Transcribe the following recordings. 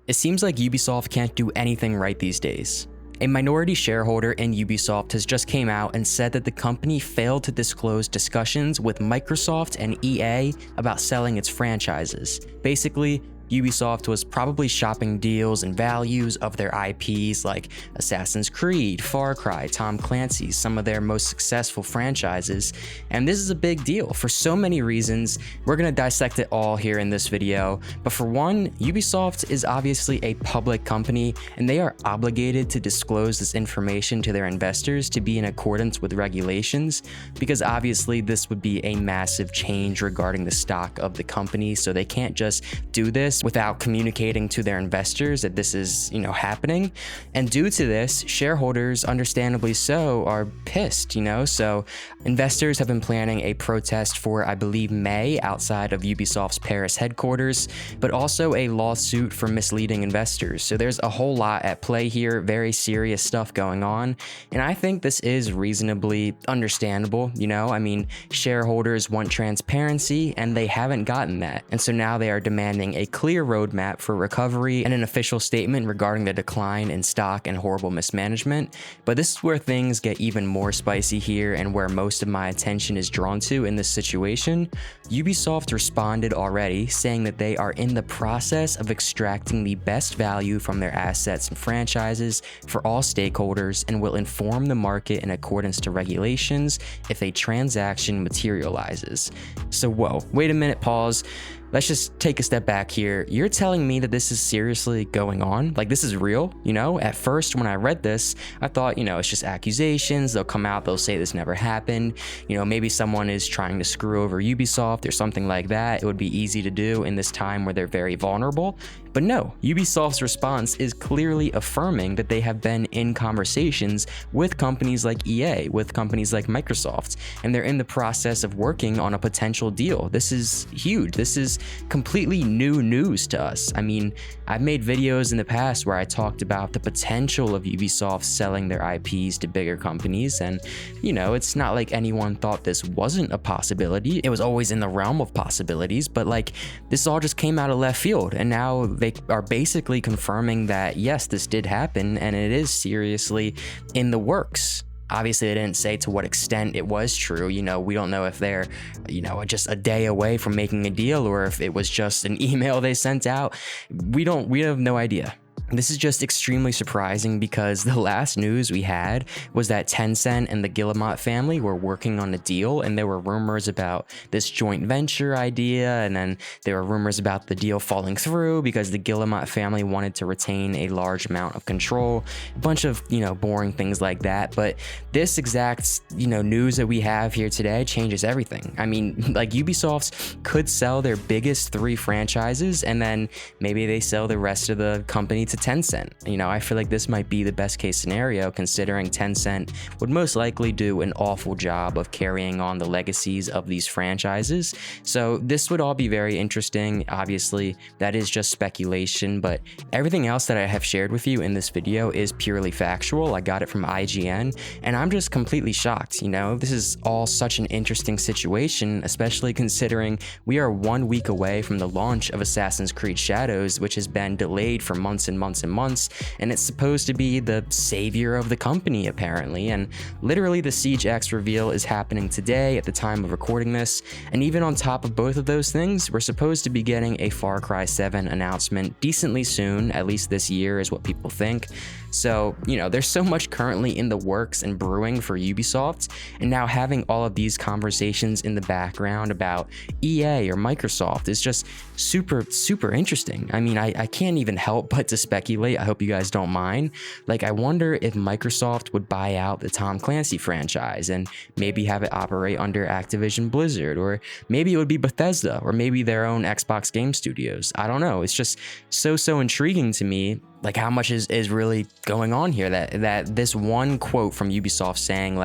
It seems like Ubisoft can't do anything right these days. A minority shareholder in Ubisoft has just came out and said that the company failed to disclose discussions with Microsoft and EA about selling its franchises. Basically, Ubisoft was probably shopping deals and values of their IPs like Assassin's Creed, Far Cry, Tom Clancy's, some of their most successful franchises, and this is a big deal for so many reasons. We're gonna dissect it all here in this video, but for one, Ubisoft is obviously a public company and they are obligated to disclose this information to their investors to be in accordance with regulations, because obviously this would be a massive change regarding the stock of the company, so they can't just do this without communicating to their investors that this is, happening. And due to this, shareholders, understandably so, are pissed, So investors have been planning a protest for, I believe, May outside of Ubisoft's Paris headquarters, but also a lawsuit for misleading investors. So there's a whole lot at play here, very serious stuff going on. And I think this is reasonably understandable, shareholders want transparency and they haven't gotten that. And so now they are demanding a clear roadmap for recovery and an official statement regarding the decline in stock and horrible mismanagement. But this is where things get even more spicy here and where most of my attention is drawn to in this situation. Ubisoft responded already, saying that they are in the process of extracting the best value from their assets and franchises for all stakeholders and will inform the market in accordance to regulations if a transaction materializes. So whoa, wait a minute, pause. Let's just take a step back here. You're telling me that this is seriously going on? Like, this is real? At first when I read this, I thought, it's just accusations. They'll come out, they'll say this never happened. Maybe someone is trying to screw over Ubisoft or something like that. It would be easy to do in this time where they're very vulnerable. But no, Ubisoft's response is clearly affirming that they have been in conversations with companies like EA, with companies like Microsoft, and they're in the process of working on a potential deal. This is huge. This is completely new news to us. I've made videos in the past where I talked about the potential of Ubisoft selling their IPs to bigger companies, and it's not like anyone thought this wasn't a possibility. It was always in the realm of possibilities, but this all just came out of left field, and now they are basically confirming that yes, this did happen and it is seriously in the works. Obviously, they didn't say to what extent it was true. We don't know if they're, just a day away from making a deal or if it was just an email they sent out. We have no idea. This is just extremely surprising because the last news we had was that Tencent and the Guillemot family were working on a deal, and there were rumors about this joint venture idea, and then there were rumors about the deal falling through because the Guillemot family wanted to retain a large amount of control, a bunch of, boring things like that. But this exact, news that we have here today changes everything. Ubisoft could sell their biggest 3 franchises, and then maybe they sell the rest of the company to Tencent. I feel like this might be the best case scenario, considering Tencent would most likely do an awful job of carrying on the legacies of these franchises. So this would all be very interesting. Obviously, that is just speculation, but everything else that I have shared with you in this video is purely factual. I got it from IGN, and I'm just completely shocked. This is all such an interesting situation, especially considering we are 1 week away from the launch of Assassin's Creed Shadows, which has been delayed for months and months, and it's supposed to be the savior of the company apparently. And literally the Siege X reveal is happening today at the time of recording this, and even on top of both of those things, we're supposed to be getting a Far Cry 7 announcement decently soon, at least this year is what people think. So, there's so much currently in the works and brewing for Ubisoft, and now having all of these conversations in the background about EA or Microsoft is just super interesting. I can't even help but to speculate. I hope you guys don't mind. I wonder if Microsoft would buy out the Tom Clancy franchise and maybe have it operate under Activision Blizzard, or maybe it would be Bethesda, or maybe their own Xbox Game Studios. I don't know. It's just so intriguing to me. How much is really going on here, that this one quote from Ubisoft saying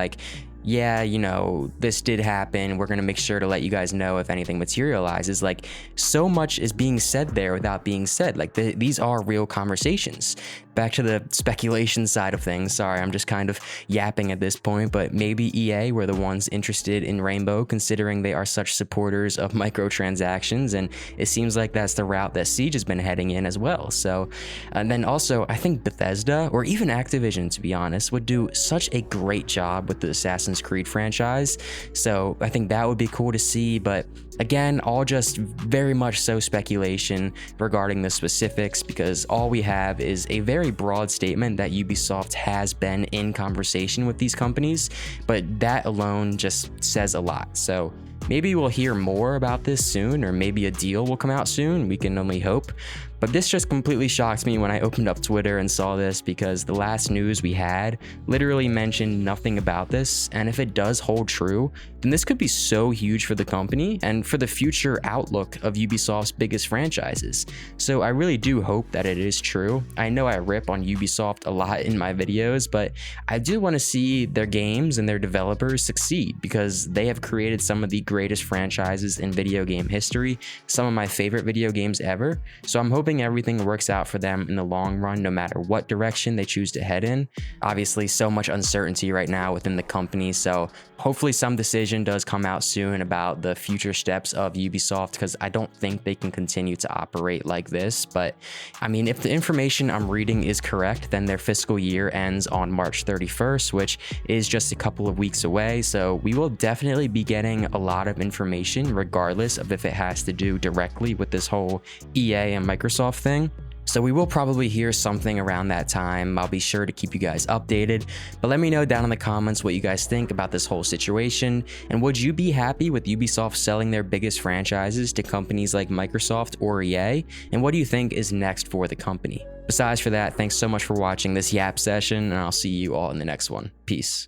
yeah, you know, this did happen. We're going to make sure to let you guys know if anything materializes. Like, so much is being said there without being said. Like, these are real conversations. Back to the speculation side of things. Sorry, I'm just kind of yapping at this point, but maybe EA were the ones interested in Rainbow, considering they are such supporters of microtransactions, and it seems like that's the route that Siege has been heading in as well. So, and then also, I think Bethesda, or even Activision, to be honest, would do such a great job with the Assassin's Creed franchise. So I think that would be cool to see, but again, all just very much so speculation regarding the specifics, because all we have is a very broad statement that Ubisoft has been in conversation with these companies, but that alone just says a lot. So maybe we'll hear more about this soon, or maybe a deal will come out soon. We can only hope. But this just completely shocked me when I opened up Twitter and saw this, because the last news we had literally mentioned nothing about this. And if it does hold true, then this could be so huge for the company and for the future outlook of Ubisoft's biggest franchises. So I really do hope that it is true. I know I rip on Ubisoft a lot in my videos, but I do want to see their games and their developers succeed, because they have created some of the greatest franchises in video game history, some of my favorite video games ever. So I'm hoping everything works out for them in the long run, no matter what direction they choose to head in. Obviously, so much uncertainty right now within the company, so hopefully some decision does come out soon about the future steps of Ubisoft, because I don't think they can continue to operate like this. But I mean, if the information I'm reading is correct, then their fiscal year ends on March 31st, which is just a couple of weeks away. So we will definitely be getting a lot of information, regardless of if it has to do directly with this whole EA and Microsoft thing. So we will probably hear something around that time. I'll be sure to keep you guys updated, but let me know down in the comments what you guys think about this whole situation, and would you be happy with Ubisoft selling their biggest franchises to companies like Microsoft or EA, and what do you think is next for the company? Besides for that, thanks so much for watching this yap session, and I'll see you all in the next one. Peace.